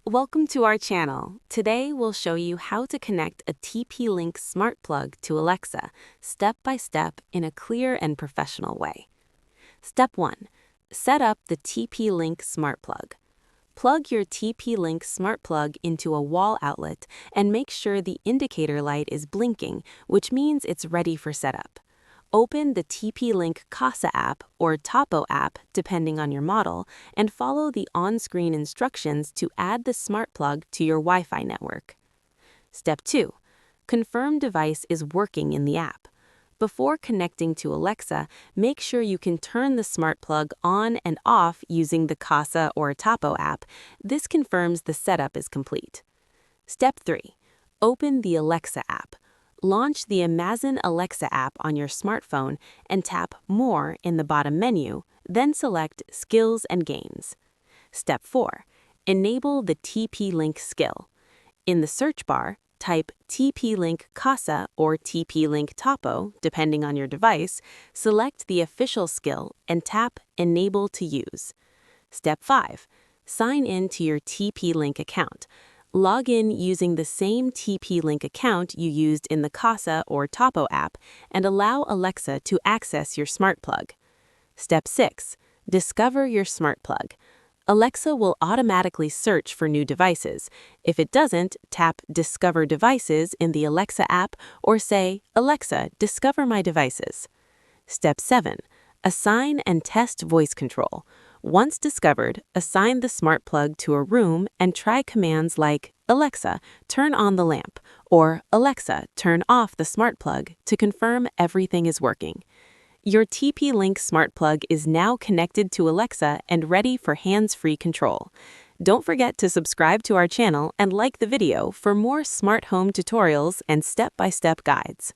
Welcome to our channel. Today we'll show you how to connect a TP-Link smart plug to Alexa, step by step in a clear and professional way. Step 1. Set up the TP-Link smart plug. Plug your TP-Link smart plug into a wall outlet and make sure the indicator light is blinking, which means it's ready for setup. Open the TP-Link Casa app or Topo app, depending on your model, and follow the on-screen instructions to add the smart plug to your Wi-Fi network. Step 2. Confirm device is working in the app. Before connecting to Alexa, make sure you can turn the smart plug on and off using the Casa or Topo app. This confirms the setup is complete. Step 3. Open the Alexa app. Launch the Amazon Alexa app on your smartphone and tap More in the bottom menu, then select Skills and Games. Step 4. Enable the TP-Link skill. In the search bar, type TP-Link Casa or TP-Link Topo, depending on your device, select the official skill and tap Enable to use. Step 5. Sign in to your TP-Link account. Log in using the same TP-Link account you used in the Casa or Topo app and allow Alexa to access your smart plug. Step 6. Discover your smart plug. Alexa will automatically search for new devices. If it doesn't, tap Discover Devices in the Alexa app or say, Alexa, discover my devices. Step 7. Assign and test voice control. Once discovered, assign the smart plug to a room and try commands like Alexa, turn on the lamp, or Alexa, turn off the smart plug to confirm everything is working. Your TP-Link smart plug is now connected to Alexa and ready for hands-free control. Don't forget to subscribe to our channel and like the video for more smart home tutorials and step-by-step guides.